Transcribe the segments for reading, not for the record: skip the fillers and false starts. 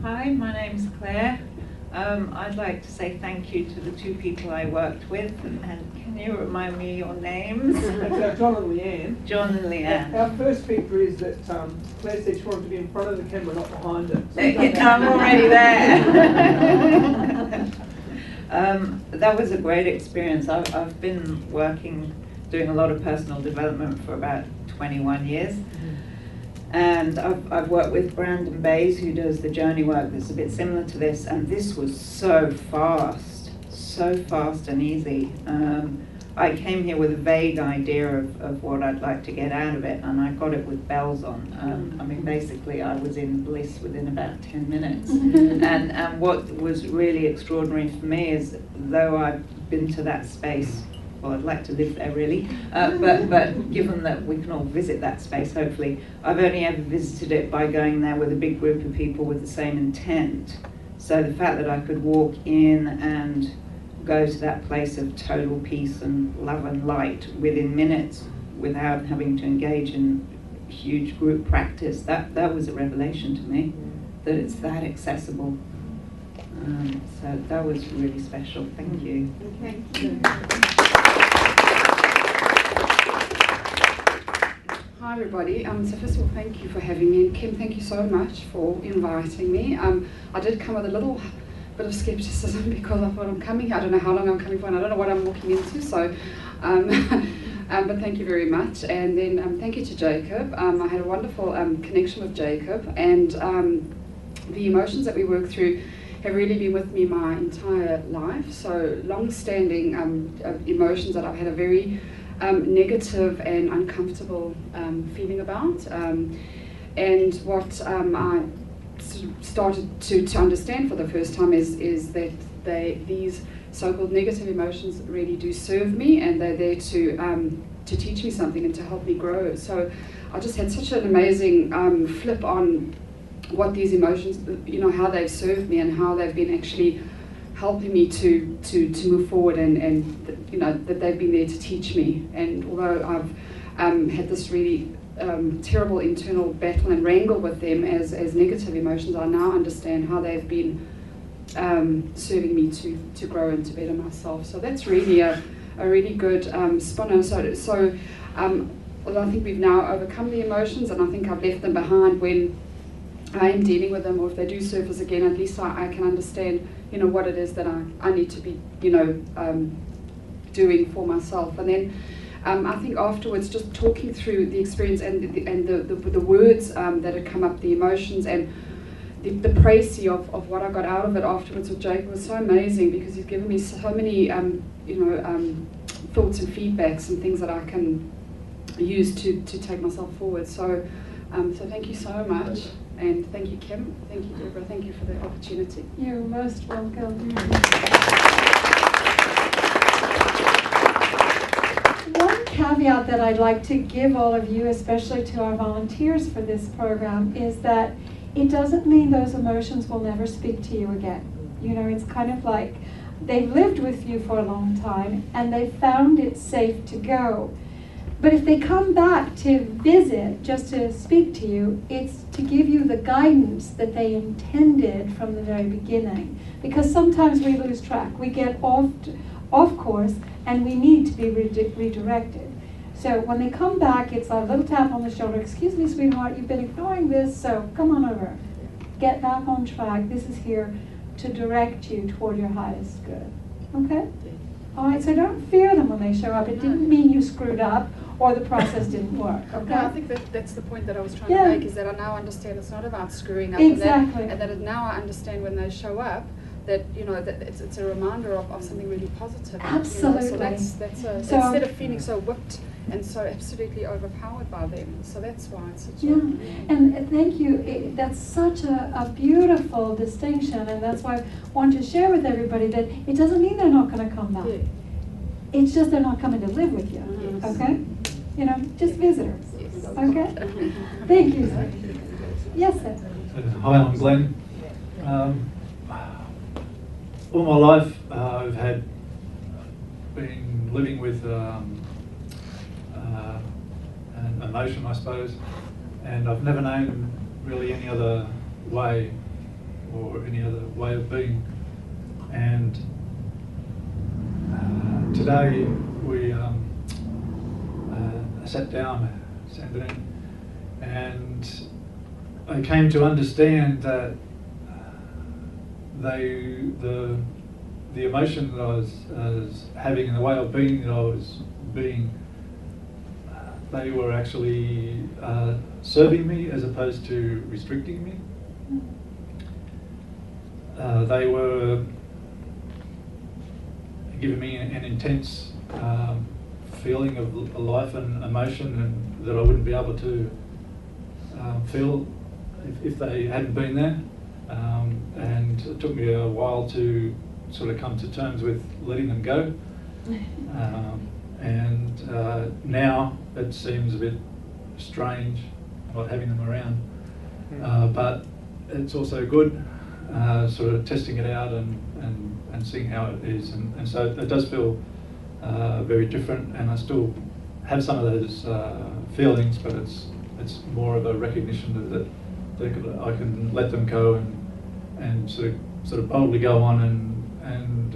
Hi, my name's Claire. I'd like to say thank you to the two people I worked with, and can you remind me your names? John and Leanne. John and Leanne. Our first picture is that Claire said she wanted to be in front of the camera, not behind it. So I'm already there. That was a great experience. I've been doing a lot of personal development for about 21 years. And I've worked with Brandon Bays, who does the journey work that's a bit similar to this, and this was so fast and easy. I came here with a vague idea of what I'd like to get out of it, and I got it with bells on. I mean, basically, I was in bliss within about 10 minutes. And what was really extraordinary for me is, though I've been to that space, well, I'd like to live there really, but given that we can all visit that space, hopefully, I've only ever visited it by going there with a big group of people with the same intent. So the fact that I could walk in and go to that place of total peace and love and light within minutes without having to engage in huge group practice, that was a revelation to me, that it's that accessible. So that was really special. Thank you. Thank you. Hi everybody, so first of all thank you for having me, and Kim, thank you so much for inviting me. I did come with a little bit of skepticism because I thought I'm coming here, I don't know how long I'm coming for, and I don't know what I'm walking into, so but thank you very much. And then thank you to Jacob. I had a wonderful connection with Jacob, and the emotions that we work through have really been with me my entire life. So long-standing emotions that I've had a very negative and uncomfortable feeling about, and what I sort of started to understand for the first time is that these so-called negative emotions really do serve me, and they're there to teach me something and to help me grow. So I just had such an amazing flip on what these emotions, how they've served me and how they've been actually helping me to move forward, and that they've been there to teach me. And although I've had this really terrible internal battle and wrangle with them as negative emotions, I now understand how they've been serving me to grow and to better myself. So that's really a really good spin. So although I think we've now overcome the emotions, and I think I've left them behind when I am dealing with them, or if they do surface again, at least I can understand what it is that I need to be doing for myself. And then I think afterwards, just talking through the experience and the words that had come up, the emotions, and the précis of what I got out of it afterwards with Jacob was so amazing, because he's given me so many thoughts and feedbacks and things that I can use to take myself forward. So thank you so much. And thank you, Kim. Thank you, Deborah. Thank you for the opportunity. You're most welcome. One caveat that I'd like to give all of you, especially to our volunteers for this program, is that it doesn't mean those emotions will never speak to you again. It's kind of like they've lived with you for a long time and they've found it safe to go. But if they come back to visit, just to speak to you, it's to give you the guidance that they intended from the very beginning. Because sometimes we lose track. We get off course, and we need to be redirected. So when they come back, it's a little tap on the shoulder. Excuse me, sweetheart, you've been ignoring this, so come on over. Get back on track. This is here to direct you toward your highest good. Okay? All right, so don't fear them when they show up. It didn't mean you screwed up or the process didn't work, okay? No, I think that's the point that I was trying to make, is that I now understand it's not about screwing up. Exactly. And that now I understand when they show up that, that it's a reminder of something really positive. Absolutely. So that's so instead of feeling so whipped and so absolutely overpowered by them. So that's why it's such a... And thank you. That's such a beautiful distinction, and that's why I want to share with everybody that it doesn't mean they're not going to come back. Yeah. It's just they're not coming to live with you, okay? Just visitors, okay? Thank you, sir. Yes, sir. Hi, I'm Glenn. All my life, I've been living with an emotion, I suppose, and I've never known really any other way or any other way of being. And today we sat down, Sandrine, and I came to understand that the emotion that I was having and the way of being that I was being, they were actually serving me as opposed to restricting me. They were giving me an intense feeling of life and emotion, and that I wouldn't be able to feel if they hadn't been there. And it took me a while to sort of come to terms with letting them go. And now it seems a bit strange not having them around. But it's also good, sort of testing it out and seeing how it is. And so it does feel very different, and I still have some of those feelings, but it's more of a recognition that I can let them go and sort of boldly go on and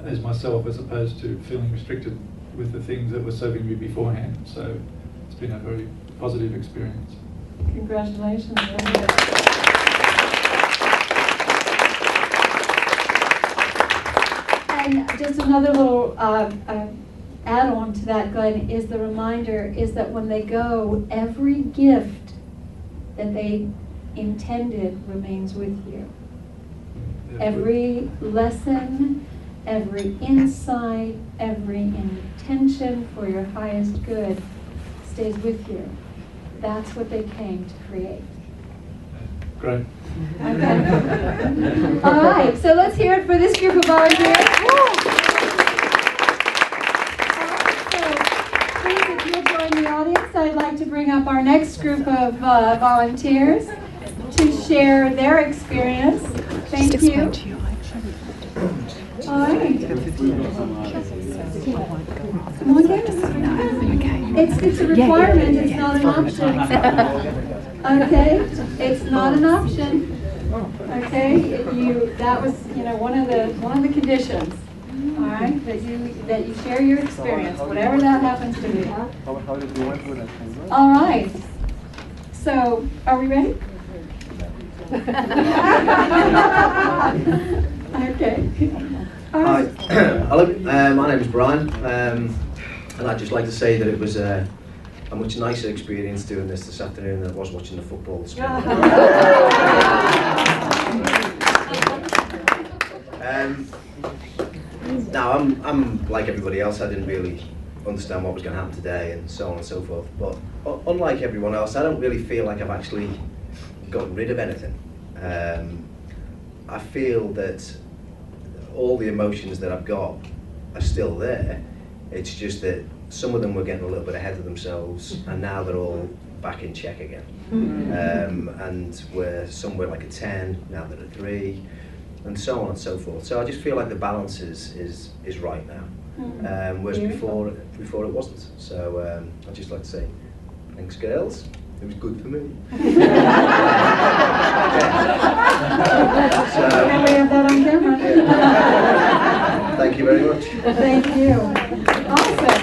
as myself, as opposed to feeling restricted with the things that were serving me beforehand. So it's been a very positive experience. Congratulations. And just another little add-on to that, Glenn, is the reminder is that when they go, every gift that they intended remains with you. Every lesson, every insight, every intention for your highest good stays with you. That's what they came to create. Great. Okay. All right, so let's hear it for this group of volunteers. So please, if you'll join the audience, I'd like to bring up our next group of volunteers to share their experience. Thank you. All right. Come on, guys. It's a requirement, it's not an option. Okay, it's not an option. Okay, that was one of the conditions. All right, that you share your experience, whatever that happens to be. All right. So, are we ready? Okay. Hi, hello. My name is Brian, and I'd just like to say that it was a much nicer experience doing this afternoon than it was watching the football this morning. Now, I'm like everybody else. I didn't really understand what was going to happen today, and so on and so forth. But unlike everyone else, I don't really feel like I've actually gotten rid of anything. I feel that all the emotions that I've got are still there. It's just that some of them were getting a little bit ahead of themselves, and now they're all back in check again. And we're somewhere like a 10, now they're a 3, and so on and so forth. So I just feel like the balance is right now, whereas before it wasn't. So I'd just like to say, thanks girls. It was good for me. Can we have that on camera? Thank you very much. Thank you. Awesome.